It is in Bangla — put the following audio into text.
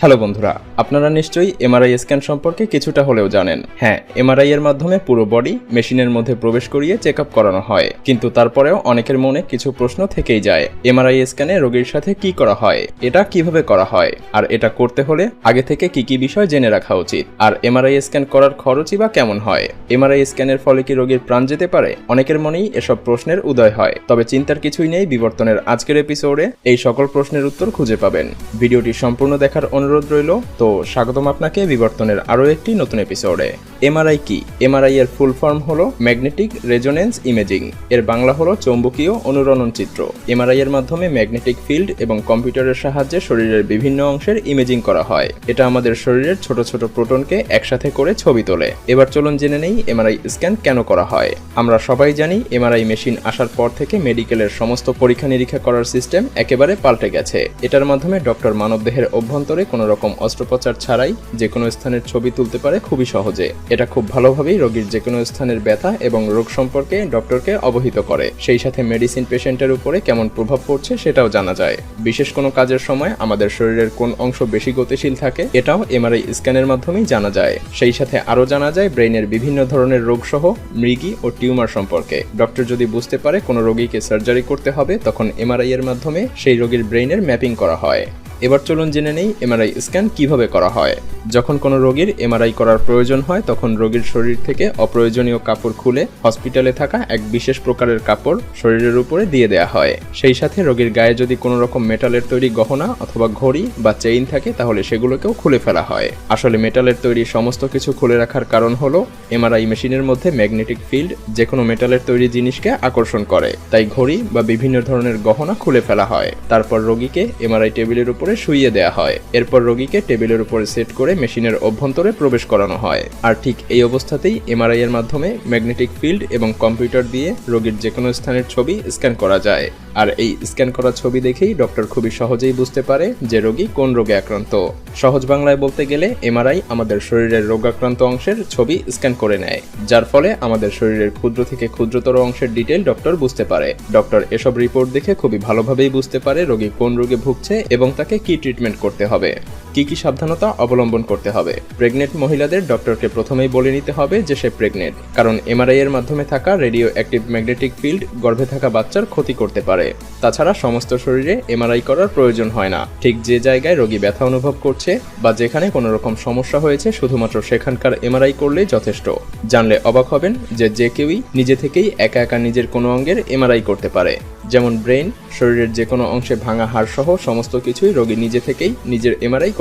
হ্যালো বন্ধুরা, আপনারা নিশ্চয়ই এমআরআই স্ক্যান সম্পর্কে কিছুটা হলেও জানেন। হ্যাঁ, এমআরআই এর মাধ্যমে পুরো বডি মেশিনের মধ্যে প্রবেশ করিয়ে চেক আপ করানো হয়, কিন্তু তারপরেও অনেকের মনে কিছু প্রশ্ন থেকেই যায়। এমআরআই স্ক্যানে রোগীর সাথে কি করা হয়, এটা কিভাবে করা হয়, আর এটা করতে হলে আগে থেকে কি কি বিষয় জেনে রাখা উচিত, আর এমআরআই স্ক্যান করার খরচই বা কেমন হয়, এমআরআই স্ক্যানের ফলে কি রোগীর প্রাণ যেতে পারে? অনেকের মনেই এসব প্রশ্নের উদয় হয়। তবে চিন্তার কিছুই নেই, বিবর্তনের আজকের এপিসোডে এই সকল প্রশ্নের উত্তর খুঁজে পাবেন। ভিডিওটি সম্পূর্ণ দেখার অনুরোধ রইল। তো স্বাগতম আপনাকে বিবর্তনের আরো একটি নতুন এপিসোডে। এমআরআই কি? এমআরআই এর ফুল ফর্ম হলো ম্যাগনেটিক রেজোনেন্স ইমেজিং। এর বাংলা হলো চৌম্বকীয় অনুরণন চিত্র। এমআরআই এর মাধ্যমে ম্যাগনেটিক ফিল্ড এবং কম্পিউটারের সাহায্যে শরীরের বিভিন্ন অংশের ইমেজিং করা হয়। এটা আমাদের শরীরের ছোট ছোট প্রোটনকে একসাথে করে ছবি তোলে। এবার চলুন জেনে নেই এমআরআই স্ক্যান কেন করা হয়। আমরা সবাই জানি এমআরআই মেশিন আসার পর থেকে মেডিকেলের সমস্ত পরীক্ষা নিরীক্ষা করার সিস্টেম একেবারে পাল্টে গেছে। এটার মাধ্যমে ডক্টর মানবদেহের অভ্যন্তরে কোনো রকম অস্ত্রোপচার ছাড়াই যে কোনো স্থানের ছবি তুলতে পারে খুবই সহজে। এটা খুব ভালোভাবেই রোগীর যে কোনো স্থানের ব্যথা এবং রোগ সম্পর্কে ডক্টরকে অবহিত করে। সেই সাথে মেডিসিন পেশেন্টের উপরে কেমন প্রভাব পড়ছে সেটাও জানা যায়। বিশেষ কোনো কাজের সময় আমাদের শরীরের কোন অংশ বেশি গতিশীল থাকে এটাও এমআরআই স্ক্যানের মাধ্যমেই জানা যায়। সেই সাথে আরও জানা যায় ব্রেইনের বিভিন্ন ধরনের রোগ সহ মৃগী ও টিউমার সম্পর্কে। ডক্টর যদি বুঝতে পারে কোনো রোগীকে সার্জারি করতে হবে, তখন এমআরআই এর মাধ্যমে সেই রোগীর ব্রেইনের ম্যাপিং করা হয়। এবার চলুন জেনে নেই এমআরআই স্ক্যান কিভাবে করা হয়। যখন কোনো রোগীর এমআরআই করার প্রয়োজন হয়, তখন রোগীর শরীর থেকে অপ্রয়োজনীয় কাপড় খুলে হসপিটালে থাকা এক বিশেষ প্রকারের কাপড় শরীরের উপরে দিয়ে দেওয়া হয়। সেই সাথে রোগীর গায়ে যদি কোনো রকম মেটালের তৈরি গহনা অথবা ঘড়ি বা চেইন থাকে, তাহলে সেগুলোকেও খুলে ফেলা হয়। আসলে মেটালের তৈরি সমস্ত কিছু খুলে রাখার কারণ হলো এমআরআই মেশিনের মধ্যে ম্যাগনেটিক ফিল্ড যে কোনো মেটালের তৈরি জিনিসকে আকর্ষণ করে, তাই ঘড়ি বা বিভিন্ন ধরনের গহনা খুলে ফেলা হয়। তারপর রোগীকে এমআরআই টেবিলের উপরে শুইয়ে দেওয়া হয়। এরপর রোগীকে টেবিলের উপরে সেট করে মেশিনের অভ্যন্তরে প্রবেশ করানো হয়। আর ঠিক এই অবস্থাতেই এমআরআই এর মাধ্যমে ম্যাগনেটিক ফিল্ড এবং কম্পিউটার দিয়ে রোগীর যে কোনো স্থানের ছবি স্ক্যান করা যায়। আর এই স্ক্যান করা ছবি দেখেই ডক্টর খুবই সহজেই বুঝতে পারে যে রোগী কোন রোগে আক্রান্ত। সহজ বাংলায় বলতে গেলে এমআরআই আমাদের শরীরের রোগাক্রান্ত অংশের ছবি স্ক্যান করে নেয়, যার ফলে আমাদের শরীরের ক্ষুদ্র থেকে ক্ষুদ্রতর অংশের ডিটেল ডক্টর বুঝতে পারে। ডক্টর এসব রিপোর্ট দেখে খুবই ভালোভাবেই বুঝতে পারে রোগী কোন রোগে ভুগছে এবং তাকে কি ট্রিটমেন্ট করতে হবে, কি কি সাবধানতা অবলম্বন করতে হবে। প্রেগনেন্ট মহিলাদের ডক্টরকে প্রথমেই বলে নিতে হবে যে সে প্রেগনেন্ট, কারণ এমআরআই এর মাধ্যমে থাকা রেডিও অ্যাক্টিভ ম্যাগনেটিক ফিল্ড গর্ভে থাকা বাচ্চার ক্ষতি করতে পারে। তাছাড়া সমস্ত শরীরে এমআরআই করার প্রয়োজন হয় না। ঠিক যে জায়গায় রোগী ব্যথা অনুভব করছে বা যেখানে কোনো রকম সমস্যা হয়েছে, শুধুমাত্র সেখানকার এমআরআই করলেই যথেষ্ট। জানলে অবাক হবেন যে কেউই নিজে থেকেই একা একা নিজের কোনো অঙ্গের এমআরআই করতে পারে। যেমন ব্রেন, শরীরের যে কোনো অংশে ভাঙা হাড় সহ সমস্ত কিছুই রোগী নিজে থেকেই নিজের এমআরআই